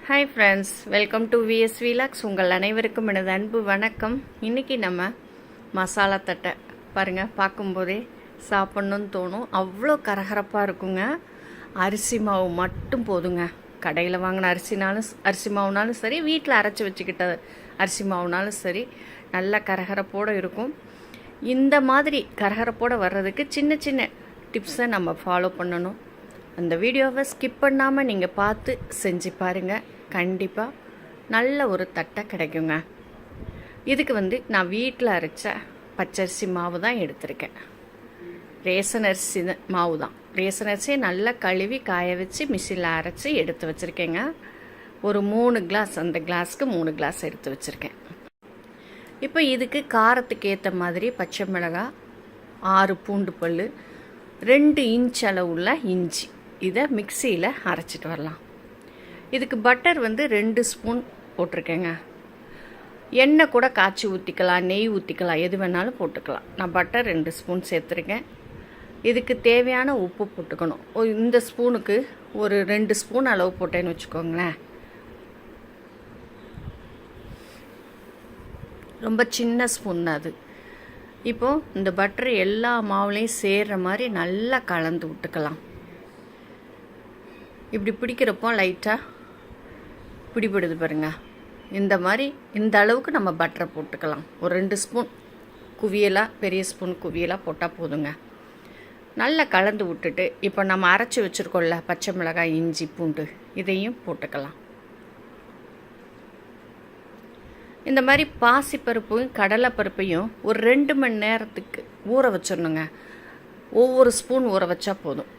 Hi friends, welcome to VS vlogs. உங்கள் அனைவருக்கும் எனது அன்பு வணக்கம். இன்றைக்கி நம்ம மசாலா தட்டை பாருங்கள், பார்க்கும்போதே சாப்பிட்ணுன்னு தோணும். அவ்வளோ கரகரப்பாக இருக்குங்க. அரிசி மாவு மட்டும் போதுங்க. கடையில் வாங்கின அரிசி மாவுனாலும் சரி, வீட்டில் அரைச்சி வச்சுக்கிட்ட அரிசி மாவுனாலும் சரி, நல்ல கரகரப்போடு இருக்கும். இந்த மாதிரி கரகரப்போடு வர்றதுக்கு சின்ன சின்ன டிப்ஸை நம்ம ஃபாலோ பண்ணணும். அந்த வீடியோவை ஸ்கிப் பண்ணாமல் நீங்கள் பார்த்து செஞ்சு பாருங்கள். கண்டிப்பாக நல்ல ஒரு தட்டை கிடைக்குங்க. இதுக்கு நான் வீட்டில் அரைச்ச பச்சரிசி மாவு தான் எடுத்திருக்கேன். ரேசன் அரிசி மாவு தான். ரேசன் அரிசியை நல்லா கழுவி காய வச்சு மிஷினில் அரைச்சி எடுத்து வச்சுருக்கேங்க. ஒரு 3 கிளாஸ், அந்த கிளாஸ்க்கு 3 கிளாஸ் எடுத்து வச்சுருக்கேன். இப்போ இதுக்கு காரத்துக்கு ஏற்ற மாதிரி பச்சை மிளகாய், 6 பூண்டு பல், 2 இன்ச் அளவுள்ள இஞ்சி, இதை மிக்சியில் அரைச்சிட்டு வரலாம். இதுக்கு பட்டர் 2 ஸ்பூன் போட்டிருக்கேங்க. எண்ணெய் கூட காய்ச்சி ஊற்றிக்கலாம், நெய் ஊற்றிக்கலாம், எது வேணாலும் போட்டுக்கலாம். நான் பட்டர் 2 ஸ்பூன் சேர்த்துருக்கேன். இதுக்கு தேவையான உப்பு போட்டுக்கணும். இந்த ஸ்பூனுக்கு ஒரு 2 ஸ்பூன் அளவு போட்டேன்னு வச்சுக்கோங்களேன். ரொம்ப சின்ன ஸ்பூன் தான் அது. இப்போது இந்த பட்டர் எல்லா மாவுலேயும் சேர்கிற மாதிரி நல்லா கலந்து விட்டுக்கலாம். இப்படி பிடிக்கிறப்போ லைட்டாக பிடிபடுது பாருங்க. இந்த மாதிரி இந்த அளவுக்கு நம்ம பட்டரை போட்டுக்கலாம். ஒரு 2 ஸ்பூன் குவியலாக, பெரிய ஸ்பூன் குவியலாக போட்டால் போதுங்க. நல்லா கலந்து விட்டுட்டு இப்போ நம்ம அரைச்சி வச்சுருக்கோம்ல பச்சை மிளகாய், இஞ்சி, பூண்டு, இதையும் போட்டுக்கலாம். இந்த மாதிரி பாசிப்பருப்பையும் கடலைப்பருப்பையும் ஒரு 2 மணி நேரத்துக்கு ஊற வச்சிடணுங்க. ஒவ்வொரு ஸ்பூன் ஊற வச்சா போதும்.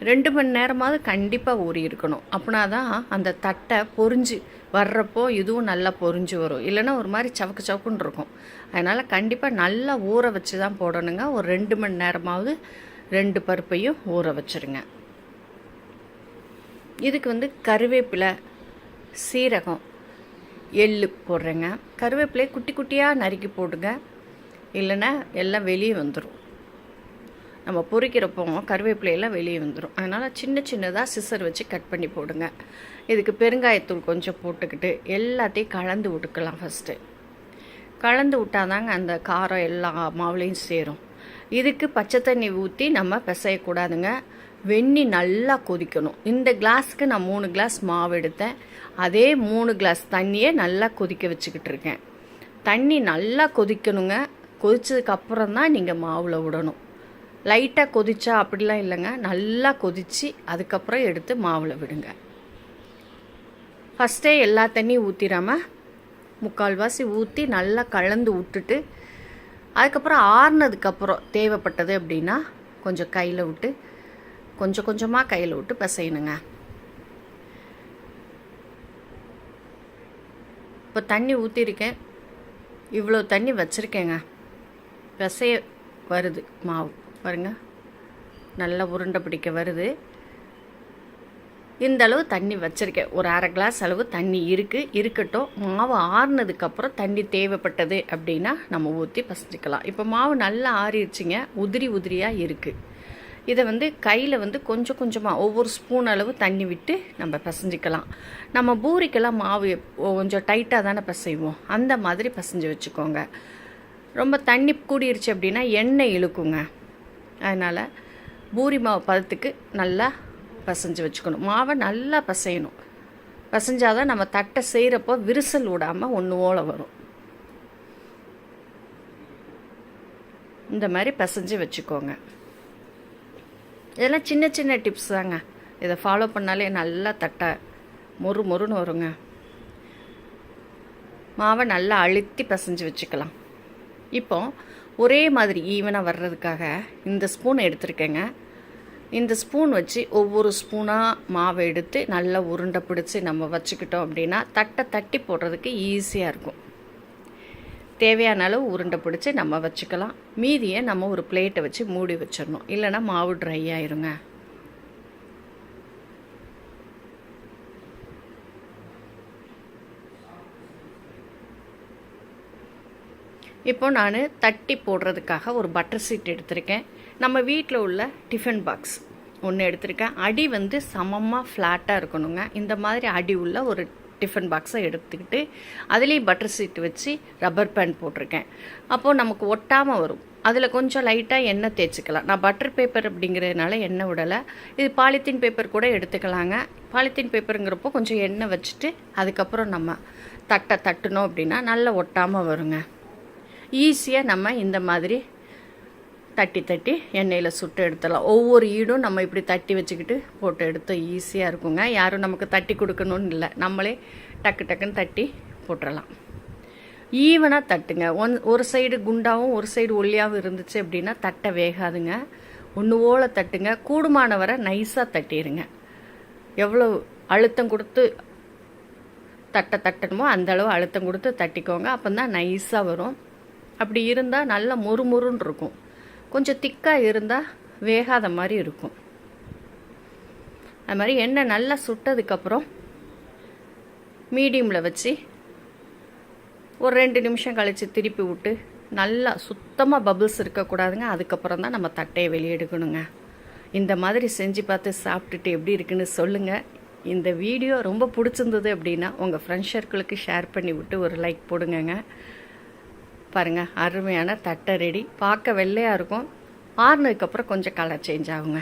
2 மணி நேரமாவது கண்டிப்பாக ஊறி இருக்கணும். அப்படின்னா தான் அந்த தட்டை பொரிஞ்சு வர்றப்போ இதுவும் நல்லா பொரிஞ்சு வரும். இல்லைன்னா ஒரு மாதிரி சவக்கு சவக்குன்னு இருக்கும். அதனால் கண்டிப்பாக நல்லா ஊற வச்சு தான் போடணுங்க. ஒரு 2 மணி நேரமாவது 2 பருப்பையும் ஊற வச்சுருங்க. இதுக்கு கருவேப்பிலை, சீரகம், எள்ளு போடுறேங்க. கருவேப்பிலையை குட்டி குட்டியாக நறுக்கி போடுங்க, இல்லைன்னா எல்லாம் வெளியே வந்துடும். நம்ம பொரிக்கிறப்போ கருவேப்பிலையெல்லாம் வெளியே வந்துடும். அதனால் சின்ன சின்னதாக சிசர் வச்சு கட் பண்ணி போடுங்க. இதுக்கு பெருங்காயத்தூள் கொஞ்சம் போட்டுக்கிட்டு எல்லாத்தையும் கலந்து விட்டுக்கலாம். ஃபஸ்ட்டு கலந்து விட்டாதாங்க அந்த காரம் எல்லா மாவுலையும் சேரும். இதுக்கு பச்சை தண்ணி ஊற்றி நம்ம பிசையக்கூடாதுங்க. வெந்நி நல்லா கொதிக்கணும். இந்த கிளாஸுக்கு நான் 3 கிளாஸ் மாவு எடுத்தேன். அதே 3 கிளாஸ் தண்ணியை நல்லா கொதிக்க வச்சுக்கிட்டு இருக்கேன். தண்ணி நல்லா கொதிக்கணுங்க. கொதிச்சதுக்கப்புறம் தான் நீங்கள் மாவில் விடணும். லைட்டாக கொதிச்சா அப்படிலாம் இல்லைங்க. நல்லா கொதித்து அதுக்கப்புறம் எடுத்து மாவில் விடுங்க. ஃபஸ்ட்டே எல்லா தண்ணியும் ஊற்றிடாமல் முக்கால்வாசி ஊற்றி நல்லா கலந்து விட்டுட்டு அதுக்கப்புறம் ஆறுனதுக்கப்புறம் தேவைப்பட்டது அப்படின்னா கொஞ்சம் கையில் விட்டு கொஞ்சம் கொஞ்சமாக கையில் விட்டு பிசையணுங்க. இப்போ தண்ணி ஊற்றிருக்கேன். இவ்வளோ தண்ணி வச்சுருக்கேங்க. பிசைய வருது மாவு பாருங்கள், நல்லா உருண்டை பிடிக்க வருது. இந்த அளவு தண்ணி வச்சுருக்கேன். ஒரு 1/2 கிளாஸ் அளவு தண்ணி இருக்கட்டும். மாவு ஆறுனதுக்கப்புறம் தண்ணி தேவைப்பட்டது அப்படின்னா நம்ம ஊற்றி பசஞ்சிக்கலாம். இப்போ மாவு நல்லா ஆறிடுச்சிங்க. உதிரி உதிரியாக இருக்குது. இதை கையில் கொஞ்சம் கொஞ்சமாக ஒவ்வொரு ஸ்பூன் அளவு தண்ணி விட்டு நம்ம பசஞ்சிக்கலாம். நம்ம பூரிக்கெல்லாம் மாவு கொஞ்சம் டைட்டாக தானே பசைவோம், அந்த மாதிரி பசைஞ்சு வச்சுக்கோங்க. ரொம்ப தண்ணி கூடிருச்சு அப்படின்னா எண்ணெய் இழுக்குங்க. அதனால் பூரி மாவு பதத்துக்கு நல்லா பசைஞ்சு வச்சுக்கணும். மாவை நல்லா பசையணும். பசைஞ்சாதான் நம்ம தட்டை செய்கிறப்போ விரிசல் விடாமல் ஒன்று ஓல வரும். இந்த மாதிரி பசைஞ்சு வச்சுக்கோங்க. இதெல்லாம் சின்ன சின்ன டிப்ஸ் தாங்க. இதை ஃபாலோ பண்ணாலே நல்லா தட்டை மொறு மொறுன்னு வருங்க. மாவை நல்லா அழுத்தி பசைஞ்சு வச்சுக்கலாம். இப்போ ஒரே மாதிரி ஈவனாக வர்றதுக்காக இந்த ஸ்பூன் எடுத்துருக்கேங்க. இந்த ஸ்பூன் வச்சு ஒவ்வொரு ஸ்பூனாக மாவை எடுத்து நல்லா உருண்டை பிடிச்சி நம்ம வச்சுக்கிட்டோம் அப்படின்னா தட்டை தட்டி போடுறதுக்கு ஈஸியாக இருக்கும். தேவையான அளவு உருண்டை பிடிச்சி நம்ம வச்சுக்கலாம். மீதியை நம்ம ஒரு பிளேட்டை வச்சு மூடி வச்சிடணும். இல்லைன்னா மாவு ட்ரை ஆயிருங்க. இப்போ நான் தட்டி போடுறதுக்காக ஒரு பட்டர் சீட் எடுத்திருக்கேன். நம்ம வீட்டில் உள்ள டிஃபன் பாக்ஸ் ஒன்று எடுத்திருக்கேன். அடி வந்து சமமாக ஃப்ளாட்டாக இருக்கணுங்க. இந்த மாதிரி அடி உள்ள ஒரு டிஃபன் பாக்ஸை எடுத்துக்கிட்டு அதுலேயும் பட்டர் சீட் வச்சு ரப்பர் பேண்ட் போட்டிருக்கேன். அப்போது நமக்கு ஒட்டாமல் வரும். அதில் கொஞ்சம் லைட்டாக எண்ணெய் தேய்ச்சிக்கலாம். நான் பட்டர் பேப்பர் அப்படிங்கிறதுனால எண்ணெய் விடலை. இது பாலித்தீன் பேப்பர் கூட எடுத்துக்கலாங்க. பாலித்தீன் பேப்பருங்கிறப்போ கொஞ்சம் எண்ணெய் வச்சுட்டு அதுக்கப்புறம் நம்ம தட்டணும் அப்படின்னா நல்லா ஒட்டாமல் வருங்க. ஈஸியாக நம்ம இந்த மாதிரி தட்டி எண்ணெயில் சுட்டு எடுத்துடலாம். ஒவ்வொரு ஈடும் நம்ம இப்படி தட்டி வச்சுக்கிட்டு போட்டு எடுத்து ஈஸியாக இருக்குங்க. யாரும் நமக்கு தட்டி கொடுக்கணும்னு இல்லை, நம்மளே டக்குன்னு தட்டி போட்டுடலாம். ஈவனாக தட்டுங்க. ஒரு சைடு குண்டாகவும் ஒரு சைடு ஒல்லியாகவும் இருந்துச்சு அப்படின்னா தட்டை வேகாதுங்க. ஒன்று போல தட்டுங்க. கூடுமான வரை நைஸாக தட்டிடுங்க. எவ்வளோ அழுத்தம் கொடுத்து தட்டணுமோ அந்தளவு அழுத்தம் கொடுத்து தட்டிக்கோங்க. அப்போ தான் நைஸாக வரும். அப்படி இருந்தால் நல்லா மொறுமொறுன்னு இருக்கும். கொஞ்சம் திக்காக இருந்தால் வேகாத மாதிரி இருக்கும். அது மாதிரி எண்ணெய் நல்லா சுட்டதுக்கப்புறம் மீடியமில் வச்சு ஒரு 2 நிமிஷம் கழித்து திருப்பி விட்டு நல்லா சுத்தமாக பபிள்ஸ் இருக்கக்கூடாதுங்க. அதுக்கப்புறம் தான் நம்ம தட்டையை வெளியே எடுக்கணுங்க. இந்த மாதிரி செஞ்சு பார்த்து சாப்பிட்டுட்டு எப்படி இருக்குன்னு சொல்லுங்கள். இந்த வீடியோ ரொம்ப பிடிச்சிருந்தது அப்படின்னா உங்கள் ஃப்ரெண்ட்ஸ் சர்க்கிளுக்கு ஷேர் பண்ணி விட்டு ஒரு லைக் போடுங்கங்க. பாருங்கள், அருமையான தட்டை ரெடி. பார்க்க வெள்ளையாக இருக்கும். ஆறுனதுக்கப்புறம் கொஞ்சம் கலர் சேஞ்ச் ஆகுங்க.